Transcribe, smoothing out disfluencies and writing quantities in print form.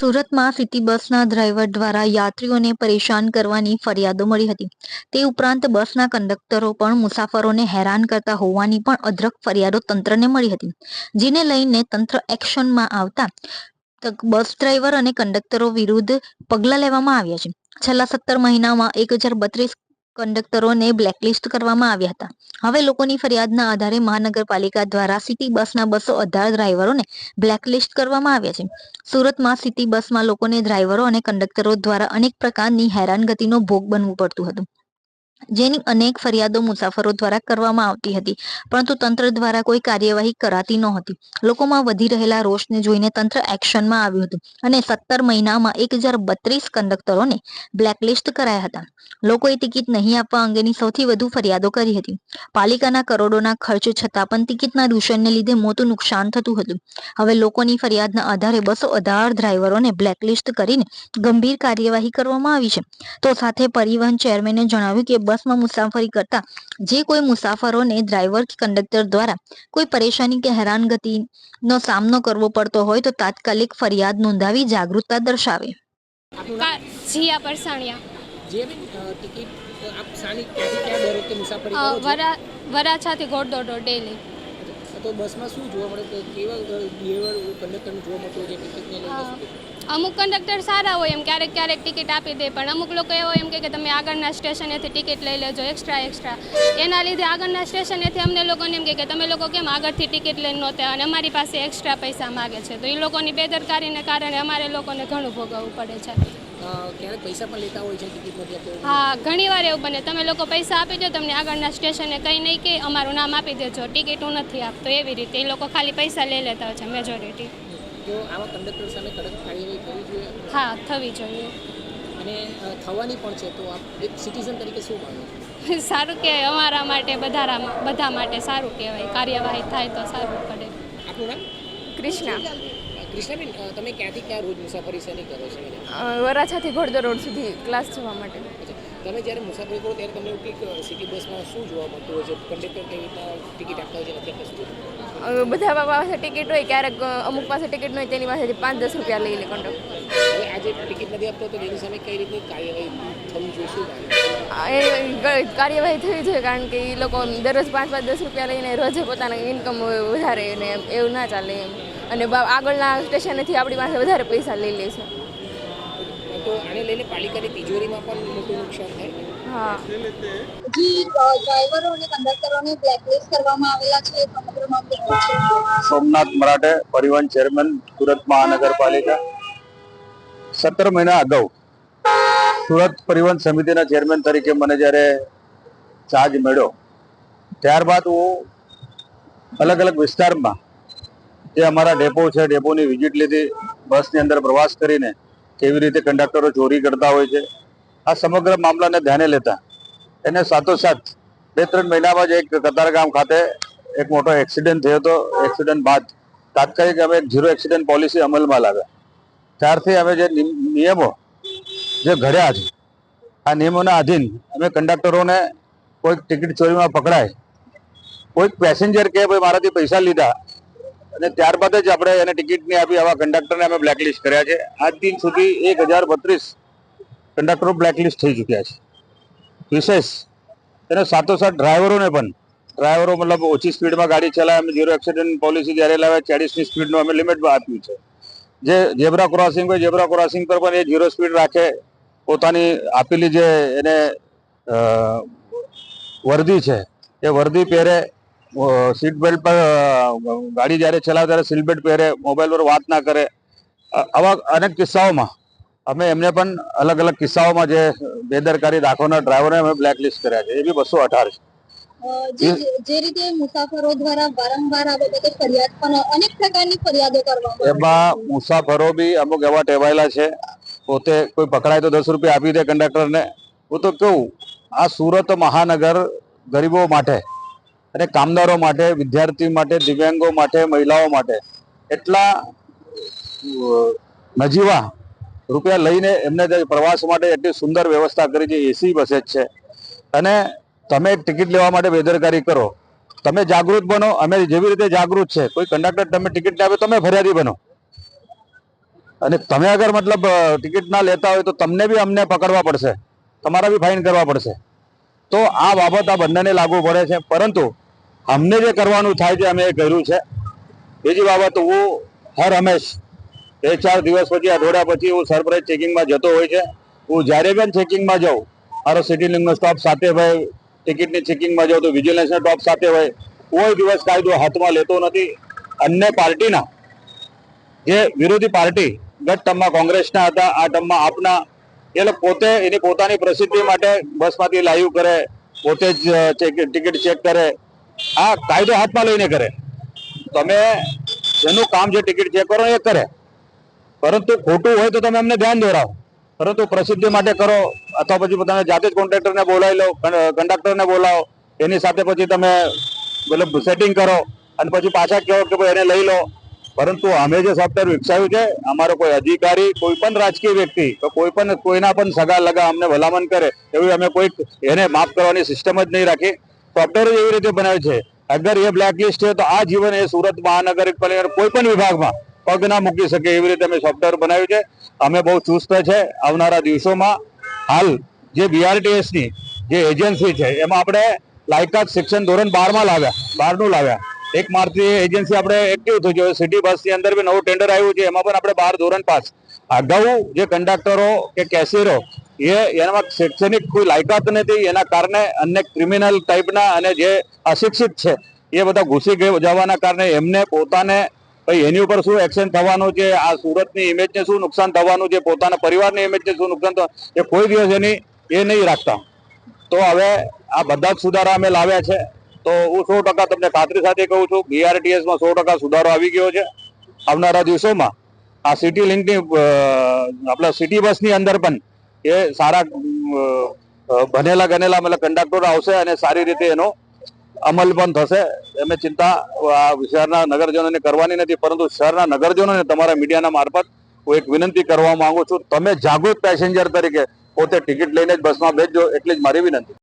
સુરતમાં સિટી બસના ડ્રાઈવર દ્વારા યાત્રીઓને પરેશાન કરવાની ફરિયાદો મળી હતી. તે ઉપરાંત બસના કંડક્ટરો પણ મુસાફરોને હેરાન કરતા હોવાની પણ અઢળક ફરિયાદો તંત્રને મળી હતી, જેને લઈને તંત્ર એક્શનમાં આવતા બસ ડ્રાઈવર અને કંડક્ટરો વિરુદ્ધ પગલાં લેવામાં આવ્યા છે. છેલ્લા 17 મહિનામાં 1032 કંડક્ટરોને બ્લેકલિસ્ટ કરવામાં આવ્યા હતા. હવે લોકોની ફરિયાદના આધારે મહાનગરપાલિકા દ્વારા સિટી બસના 218 ડ્રાઈવરોને બ્લેકલિસ્ટ કરવામાં આવ્યા છે. સુરતમાં સિટી બસમાં લોકોને ડ્રાઈવરો અને કંડક્ટરો દ્વારા અનેક પ્રકારની હેરાનગતિનો ભોગ બનવું પડતું હતું, જેની અનેક ફરિયાદો મુસાફરો દ્વારા કરવામાં આવતી હતી, પરંતુ તંત્ર દ્વારા કોઈ કાર્યવાહી કરાતી નહોતી. લોકોમાં વધી રહેલા રોષને જોઈને તંત્ર એક્શનમાં આવ્યું હતું અને 17 મહિનામાં 1032 કંડક્ટરોને બ્લેકલિસ્ટ કરાયા હતા. લોકોએ ટિકિટ નહીં આપવા અંગેની સૌથી વધુ ફરિયાદો કરી હતી. પાલિકાના કરોડોના ખર્ચ છતાં પણ ટિકિટના દૂષણને લીધે મોટું નુકસાન થતું હતું. હવે લોકોની ફરિયાદના આધારે 218 ડ્રાઈવરોને બ્લેકલિસ્ટ કરીને ગંભીર કાર્યવાહી કરવામાં આવી છે. તો સાથે પરિવહન ચેરમેને જણાવ્યું કે બસમાં મુસાફરી કરતા જે કોઈ મુસાફરોને ડ્રાઈવર કે કંડક્ટર દ્વારા કોઈ પરેશાની કે હેરાનગતિનો સામનો કરવો પડતો હોય તો તાત્કાલિક ફરિયાદ નોંધાવી જાગૃતતા દર્શાવે. જીયા પરસાણિયા ટિકિટ આપ સાની ક્યાંથી ક્યાં દર વખતે મુસાફરી કરો છો? વરાછાથી ઘોડદોડો ડેલી. તો બસમાં શું જોવા મળે, કેવા બિહેવિયર કંડક્ટરનું જોવા મળતું હોય છે ટિકિટને લઈને? અમુક કંડક્ટર સારા હોય, એમ ક્યારેક ટિકિટ આપી દે, પણ અમુક લોકો એવો એમ કે તમે આગળના સ્ટેશનેથી ટિકિટ લઈ લેજો એક્સ્ટ્રા. એના લીધે આગળના સ્ટેશનેથી અમને લોકોને એમ કે તમે લોકો કેમ આગળથી ટિકિટ લઈને નહોતા અને અમારી પાસે એક્સ્ટ્રા પૈસા માગે છે. તો એ લોકોની બેદરકારીને કારણે અમારે લોકોને ઘણું ભોગવવું પડે છે. ક્યારેક પૈસા પણ લેતા હોય છે ટિકિટ નથી? હા, ઘણી વાર એવું બને, તમે લોકો પૈસા આપી દો, તમને આગળના સ્ટેશને કંઈ નહીં કે અમારું નામ આપી દેજો, ટિકિટ હું નથી આપતો. એવી રીતે એ લોકો ખાલી પૈસા લઈ લેતા હોય છે મેજોરિટી. તો આવા કંડક્ટર સામે કડક કાર્યવાહી કરવી જોઈએ? હા, થવી જોઈએ અને થવાની પણ છે. તો આપ એક સિટીઝન તરીકે શું માનો છો? સારું કે અમારા માટે બધા માટે સારું કહેવાય, કાર્યવાહી થાય તો સારું પડે. આપનું નામ? કૃષ્ણા. કૃષ્ણાબેન, તમે ક્યાંથી ક્યાં રોજ મુસાફરી શેની કરો છો? વરાછાથી ઘોડદોડ રોડ સુધી ક્લાસ જવા માટે. તમે જ્યારે મુસાફરી કરો ત્યારે તમને એવું કંઈક સિટી બસમાં શું જોવા મળતું હોય છે? કંડક્ટર કેવી રીતના ટિકિટ આપતા હોય છે, નથી આપતા? બધા પાસે ટિકિટ હોય, ક્યારેક અમુક પાસે ટિકિટ હોય તેની પાસેથી 5-10 રૂપિયા લઈ લે કંડક્ટર. હવે આજે ટિકિટ નથી આપતો તો એની સામે કઈ રીતની કાર્યવાહી થવી જોઈએ, શું એ કાર્યવાહી થવી જોઈએ, કારણ કે એ લોકો દરરોજ 5-10 રૂપિયા લઈને રોજે પોતાના ઇન્કમ વધારે ને એવું ના ચાલે એમ, અને આગળના સ્ટેશનેથી આપણી પાસે વધારે પૈસા લઈ લે છે. તો આને લઈને પાલિકાની તિજોરીમાં પણ મોટું નુકસાન થાય. હા, ડ્રાઈવરો અને કંડક્ટરોને બ્લેકલિસ્ટ કરવામાં આવેલા છે. સમગ્ર મામલે સોમનાથ મરાઠે, પરિવહન ચેરમેન, સુરત મહાનગરપાલિકા. 17 મહિના અગાઉ સુરત પરિવહન સમિતિના ચેરમેન તરીકે મને જ્યારે ચાર્જ મળ્યો, ત્યારબાદ હું અલગ અલગ વિસ્તારમાં જે અમારા ડેપો છે, ડેપોની વિઝિટ લીધી. બસની અંદર પ્રવાસ કરીને કેવી રીતે કંડક્ટરો ચોરી કરતા હોય છે, આ સમગ્ર મામલાને ધ્યાને લેતા એને સાથોસાથ 2-3 મહિનામાં જ એક કતારગામ ખાતે એક મોટો એક્સિડન્ટ થયો હતો. એક્સિડન્ટ બાદ તાત્કાલિક અમે એક 0 એક્સિડન્ટ પોલિસી અમલમાં લાવ્યા. ત્યારથી અમે જે નિયમો જે ઘડ્યા છે, આ નિયમોના આધીન અમે કંડક્ટરોને કોઈક ટિકિટ ચોરીમાં પકડાય, કોઈક પેસેન્જર કે ભાઈ મારાથી પૈસા લીધા અને ત્યારબાદ જ આપણે એને ટિકિટ નહીં આપી, આવા કંડક્ટરને અમે બ્લેકલિસ્ટ કર્યા છે. આજ દિન સુધી 1032 કંડક્ટરો બ્લેકલિસ્ટ થઈ ચૂક્યા છે. વિશેષ એને સાથોસાથ ડ્રાઈવરોને પણ, ડ્રાઈવરો મતલબ ઓછી સ્પીડમાં ગાડી ચલાવે, અમે 0 એક્સિડન્ટ પોલિસી જ્યારે લાવ્યા 40ની સ્પીડનું અમે લિમિટમાં આપ્યું છે. જે ઝેબ્રા ક્રોસિંગ હોય, ઝેબ્રા ક્રોસિંગ પર પણ એ 0 સ્પીડ રાખે, પોતાની આપેલી જે એને વર્દી છે એ વર્દી પહેરે, સીટ બેલ્ટ પર ગાડી જ્યારે ચલાવે ત્યારે સીટ બેલ્ટ પહેરે, મોબાઈલ પર વાત ના કરે. આવા અનેક કિસ્સાઓમાં અમે એમને પણ અલગ અલગ કિસ્સાઓમાં જે બેદરકારી દાખવનાર ડ્રાઈવરોને અમે બ્લેકલિસ્ટ કર્યા છે. એ બી 218 છે. જે રીતે મુસાફરો દ્વારા વારંવાર આ બાબતે ફરિયાદ પણ અનેક પ્રકારની ફરિયાદો કરવામાં એમાં મુસાફરો બી અમુક એવા ટેવાયેલા છે, પોતે કોઈ પકડાય તો 10 રૂપિયા આપી દે કંડક્ટરને. હું તો કહું, આ સુરત મહાનગર ગરીબો માટે અને કામદારો માટે, વિદ્યાર્થી માટે, દિવ્યાંગો માટે, મહિલાઓ માટે એટલા નજીવા રૂપિયા લઈને એમને પ્રવાસ માટે એટલી સુંદર વ્યવસ્થા કરી છે. એસી બસ જ છે. અને તમે ટિકિટ લેવા માટે બેદરકારી કરો, તમે જાગૃત બનો. અમે જેવી રીતે જાગૃત છે, કોઈ કંડક્ટર તમે ટિકિટ ના આપે તમે ફરિયાદી બનો. અને તમે અગર મતલબ ટિકિટ ના લેતા હોય તો તમને બી અમને પકડવા પડશે, તમારા બી ફાઇન કરવા પડશે. તો આ બાબત આ બંનેને લાગુ પડે છે. પરંતુ અમને જે કરવાનું થાય છે અમે એ કર્યું છે. બીજી બાબત, હું હર હંમેશ 2-4 દિવસ પછી, અઠવાડિયા પછી હું સરપ્રાઇઝ ચેકિંગમાં જતો હોય છે. હું જ્યારે પણ ચેકિંગમાં જાઉં, મારો સિટી લિંકનો સ્ટોપ સાથે હોય, ટિકિટની ચેકિંગમાં જાઉં તો વિજિલન્સનો સ્ટોપ સાથે હોય. કોઈ દિવસ કાયદો હાથમાં લેતો નથી. અન્ય પાર્ટીના જે વિરોધી પાર્ટી ગત ટર્મમાં કોંગ્રેસના હતા, આ ટર્મમાં આપના, એ લોકો પોતે એની પોતાની પ્રસિદ્ધિ માટે બસમાંથી લાઈવ કરે, પોતે જ ટિકિટ ચેક કરે, આ કાયદો હાથમાં લઈને કરે. તમે જેનું કામ છે ટિકિટ ચેક કરો એ કરે, પરંતુ ખોટું હોય તો તમે અમને ધ્યાન દોરાવો. પરંતુ પ્રસિદ્ધિ માટે કરો અથવા પછી પોતાને જાતે જ કોન્ટ્રાક્ટરને બોલાવી લો, કંડક્ટરને બોલાવો, એની સાથે પછી તમે મતલબ સેટિંગ કરો અને પછી પાછા કહો કે ભાઈ એને લઈ લો. પરંતુ અમે જે સોફ્ટવેર વિકસાવ્યું છે, અમારો કોઈ અધિકારી, કોઈ પણ રાજકીય વ્યક્તિ, કોઈ પણ કોઈના પણ સગા લગા અમને ભલામણ કરે એવી અમે કોઈ એને માફ કરવાની સિસ્ટમ જ નહીં રાખી. સોફ્ટવેર એવી રીતે બનાવ્યું છે, અગર એ બ્લેકલિસ્ટ છે તો આ જીવન એ સુરત મહાનગરપાલિકા કોઈ પણ વિભાગમાં પગ ના મૂકી શકે એવી રીતે અમે સોફ્ટવેર બનાવ્યું છે. અમે બહુ ચુસ્ત છે. આવનારા દિવસોમાં હાલ જે BRTS ની જે એજન્સી છે એમાં આપણે લાયકાત શિક્ષણ ધોરણ 12નું લાવ્યા. 1 માર્ચથી એજન્સી આપણે એક્ટિવ થઈ ગયો. સિટી બસની અંદર બી નવું ટેન્ડર આવ્યું છે, એમાં પણ આપણે 12 ધોરણ પાસ. અગાઉ જે કંડક્ટરો કે કેશિયરો એનામાં શૈક્ષણિક કોઈ લાયકાત નથી, એના કારણે અન્ય ક્રિમિનલ ટાઈપના અને જે અશિક્ષિત છે એ બધા ઘૂસી જવાના કારણે એમને પોતાને એની ઉપર શું એક્શન થવાનું છે, આ સુરતની ઇમેજને શું નુકસાન થવાનું છે, પોતાના પરિવારની ઇમેજને શું નુકસાન થવાનું, એ કોઈ દિવસ એની એ નહીં રાખતા. તો હવે આ બધા જ સુધારા અમે લાવ્યા છે. તો હું 100% તમને ખાતરી સાથે કહું છું, BRTSમાં 100% સુધારો આવી ગયો છે. આવનારા દિવસોમાં આ સિટી લિંકની આપણા સિટી બસની અંદર પણ એ સારા બનેલા ગનેલા મતલબ કંડક્ટર આવશે અને સારી રીતે એનો અમલ પણ થશે. એમ ચિંતા આ શહેરના નગરજનોને કરવાની નથી. પરંતુ શહેરના નગરજનોને તમારા મીડિયાના મારફત હું એક વિનંતી કરવા માંગુ છું, તમે જાગૃત પેસેન્જર તરીકે પોતે ટિકિટ લઈને જ બસમાં બેસજો, એટલી જ મારી વિનંતી.